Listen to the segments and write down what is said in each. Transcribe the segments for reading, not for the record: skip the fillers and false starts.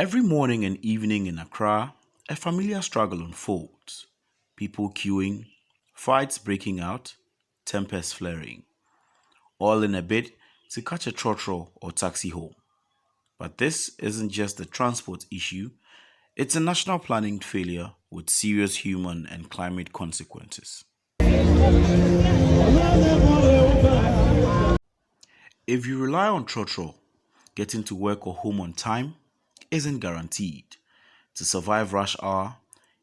Every morning and evening in Accra, a familiar struggle unfolds. People queuing, fights breaking out, tempers flaring, all in a bid to catch a trotro or taxi home. But this isn't just a transport issue, it's a national planning failure with serious human and climate consequences. If you rely on Trotro, getting to work or home on time isn't guaranteed. To survive rush hour,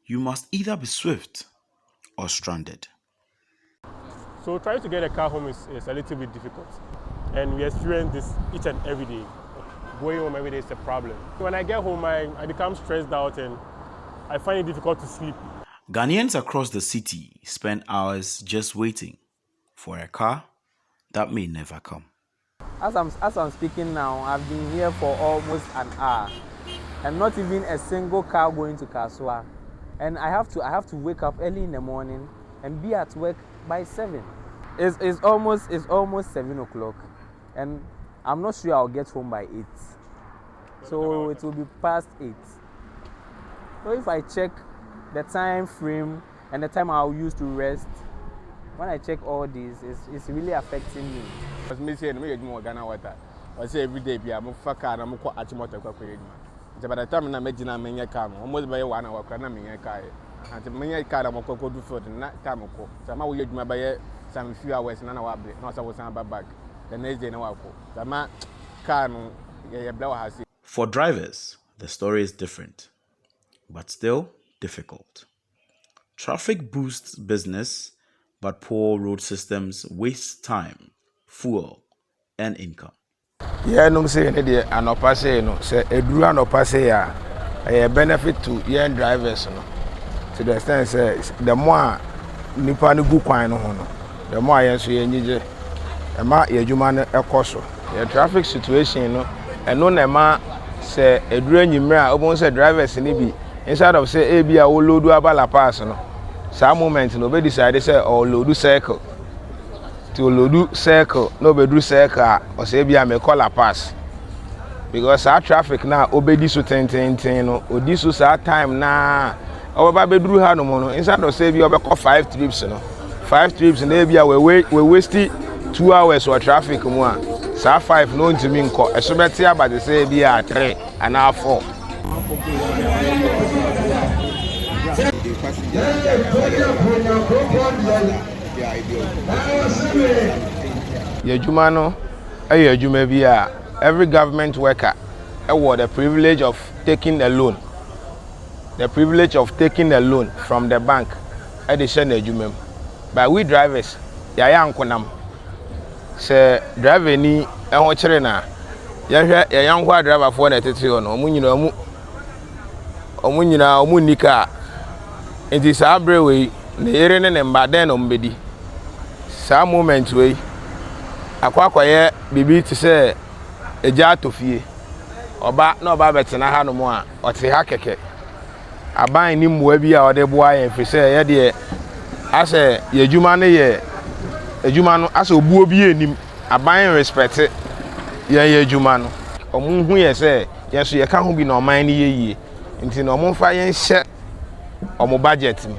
you must either be swift or stranded. So trying to get a car home is a little bit difficult. And we experience this each and every day. Going home every day is a problem. When I get home, I become stressed out and I find it difficult to sleep. Ghanaians across the city spend hours just waiting for a car that may never come. As I'm speaking now, I've been here for almost an hour, and not even a single car going to Kaswa. And I have to wake up early in the morning and be at work by 7. It's almost 7 o'clock, and I'm not sure I'll get home by 8. So it will be past 8. So if I check the time frame and the time I'll use to rest, when I check all these, it's really affecting me. As me say, me more Ghana water. I say every day, I'm a car and I'm quite achimoto. By the time I'm making a many car, almost by 1 hour, can I mean a car? And many car I'm going to do for the night time. So I'm going to buy some few hours and an hour, not I was on back. The next day, no, I'll go. The man can blow has. For drivers, the story is different, but still difficult. Traffic boosts business, but poor road systems waste time, fuel, and income. Yeah, no say any day anopa say no say eduru anopa say a benefit to young drivers no. To the extent say the more nipa no gu kwan no ho no, the more yen so yen nyije e ma ye adwuma no ekoso. The traffic situation no eno na ma say eduru anyimre a obon say drivers ni bi instead of say e bi a wo loadu abala pass no. Some moment no be decide say or loadu circle. To loadu circle, no be do circle or say be a call a pass. Because our traffic now obedi so ten no odi so sa time na our ba be do ha no mo no instead of say be obekọ 5 trips no 5 trips na be we waste 2 hours for traffic mu a sa 5 no ntimi nko eso beti abade say be a 3 and a 4. Yejuma no yejuma bi a every government worker award the privilege of taking a loan. The privilege of taking a loan from the bank at the shen ejuma. But we drivers ya ankonam. Say driver ni ehon kire na ya hwe ya yankwa driver for na tete no omu nyina omu nika enti sa brewe na yere ne mba den no mbedi sa moment we akwakoye bibi ti se eja atofie oba na oba betena ha no mo a ote ha keke aban ni mmoa bi a ode boa yen fi se ye de ase yejuma ne ye ejuma no ase obuo bi enim aban respect ye yejuma no omu hu ye se ye so ye ka ho bi na oman ni ye yie nti na omu fa yen hye omu budget ni.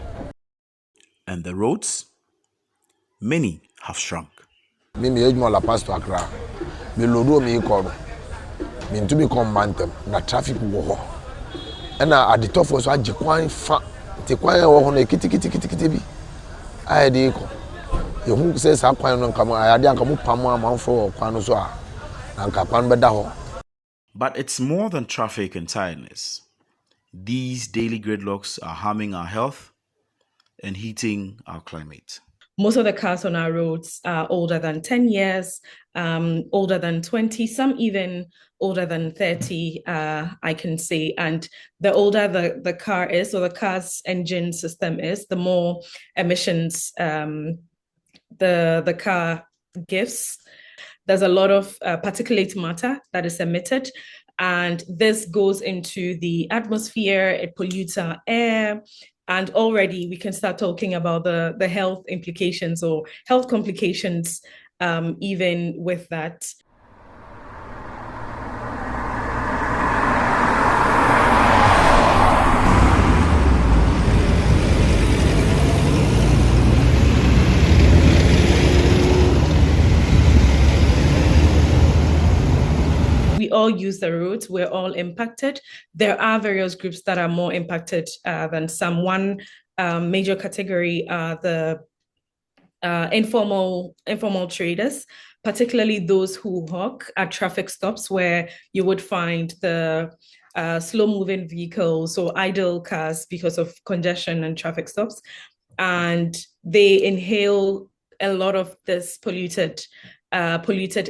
And the roads? Many have shrunk. Me ejuma la pass to Accra. Me lodo me ikoro. Me ntumi come mantem na traffic wo ho. And at the top for so agikwan fa te kwan wo ho na kiti bi. Ai de iko. Ye hu se sa kwan no nkam ayade anka mu pam amanfo kwan no so a na nka kwan beda ho. But it's more than traffic and tiredness. These daily gridlocks are harming our health and heating our climate. Most of the cars on our roads are older than 10 years, older than 20, some even older than 30, I can say. And the older the car is, or the car's engine system is, the more emissions the car gives. There's a lot of particulate matter that is emitted, and this goes into the atmosphere, it pollutes our air, and already we can start talking about the health implications or health complications even with that. all use the roads. We're all impacted. There are various groups that are more impacted than some. One major category are the informal traders, particularly those who hawk at traffic stops where you would find the slow-moving vehicles or idle cars because of congestion and traffic stops, and they inhale a lot of this polluted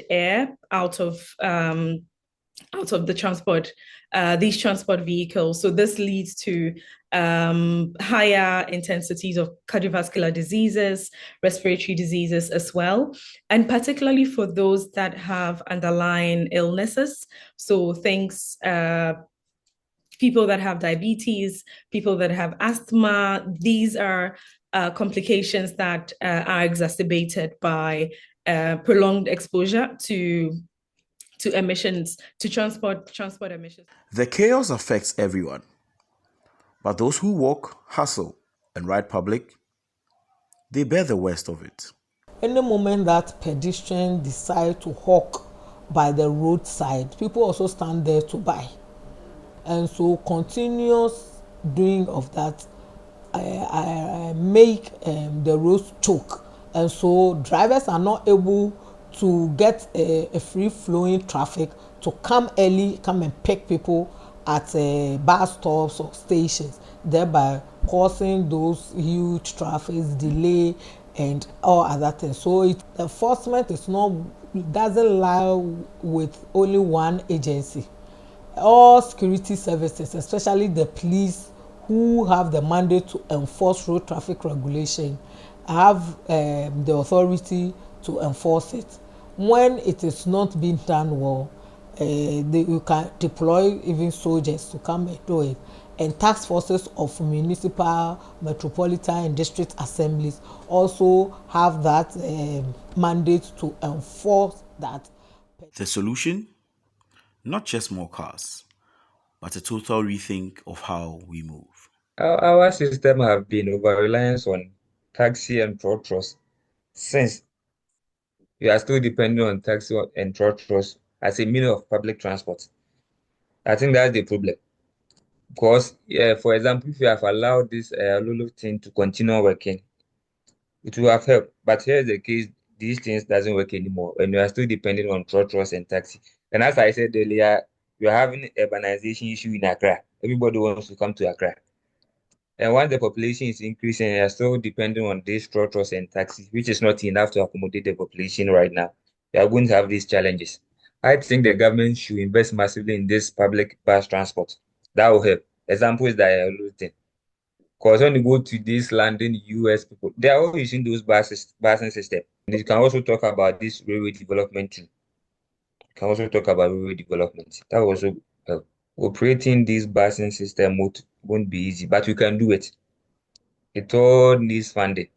air out of the transport, these transport vehicles. So this leads to higher intensities of cardiovascular diseases, respiratory diseases as well, and particularly for those that have underlying illnesses. So things, people that have diabetes, people that have asthma, these are complications that are exacerbated by prolonged exposure to emissions, to transport emissions. The chaos affects everyone, but those who walk, hustle, and ride public, they bear the worst of it. Any moment that pedestrians decide to hawk by the roadside, people also stand there to buy. And so continuous doing of that make the roads choke. And so drivers are not able to get a free-flowing traffic to come early, come and pick people at bus stops or stations, thereby causing those huge traffic delay and all other things. So enforcement doesn't lie with only one agency. All security services, especially the police who have the mandate to enforce road traffic regulation, have the authority to enforce it. When it is not being done well, you can deploy even soldiers to come and do it. And task forces of municipal, metropolitan, and district assemblies also have that mandate to enforce that. The solution? Not just more cars, but a total rethink of how we move. Our system have been over-reliance on taxi and Trotros since we are still depending on taxi and Trotros as a means of public transport. I think that's the problem. Because, for example, if you have allowed this Lulu thing to continue working, it will have helped. But here's the case, these things doesn't work anymore, and you are still depending on Trotros and taxi. And as I said earlier, you're having urbanization issue in Accra. Everybody wants to come to Accra. And once the population is increasing, you're still depending on these Trotros and taxis, which is not enough to accommodate the population right now. You are going to have these challenges. I think the government should invest massively in this public bus transport. That will help. Example is the thing. Because when you go to this London, US people, they are all using those busing system. And you can also talk about this railway development too. You can also talk about railway development. That will also help. Operating this busing system won't be easy, but you can do it. It all needs funding.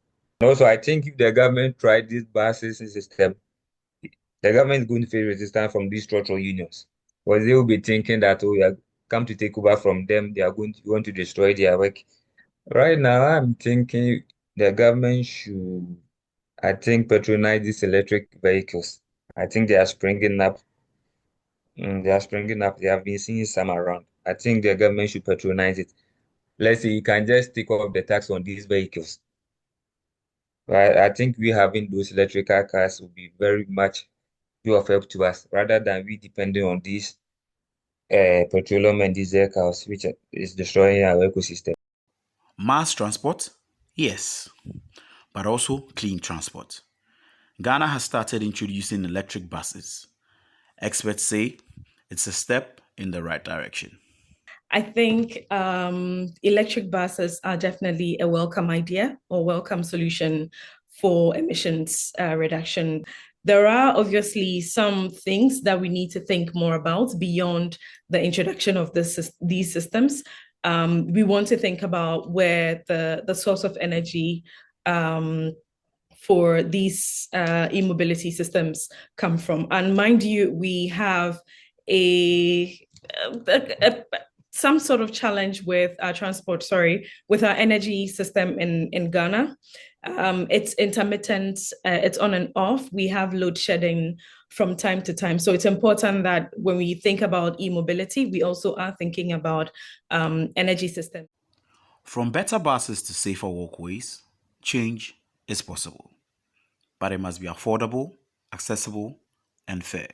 And also, I think if the government tried this busing system, the government is going to face resistance from these structural unions. Because they will be thinking that, oh, we are come to take over from them, they are going to destroy their work. Right now, I'm thinking the government should, I think, patronize these electric vehicles. I think they are springing up. They are springing up. They have been seeing some around. I think the government should patronize it. Let's say you can just take off the tax on these vehicles. Right? I think we having those electrical cars will be very much of help to us rather than we depending on these petroleum and diesel cars, which is destroying our ecosystem. Mass transport? Yes, but also clean transport. Ghana has started introducing electric buses. Experts say it's a step in the right direction. I think electric buses are definitely a welcome idea or welcome solution for emissions reduction. There are obviously some things that we need to think more about beyond the introduction of these systems. We want to think about where the source of energy for these e-mobility systems come from. And mind you, we have some sort of challenge with our with our energy system in Ghana. It's intermittent, it's on and off. We have load shedding from time to time. So it's important that when we think about e-mobility, we also are thinking about energy systems. From better buses to safer walkways, change is possible. But it must be affordable, accessible, and fair.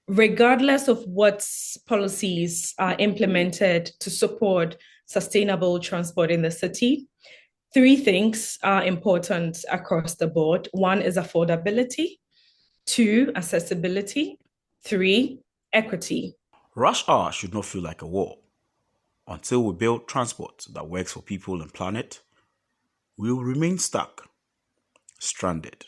Regardless of what policies are implemented to support sustainable transport in the city, three things are important across the board. One is affordability, two, accessibility, three, equity. Rush hour should not feel like a war. Until we build transport that works for people and planet, we will remain stuck, stranded.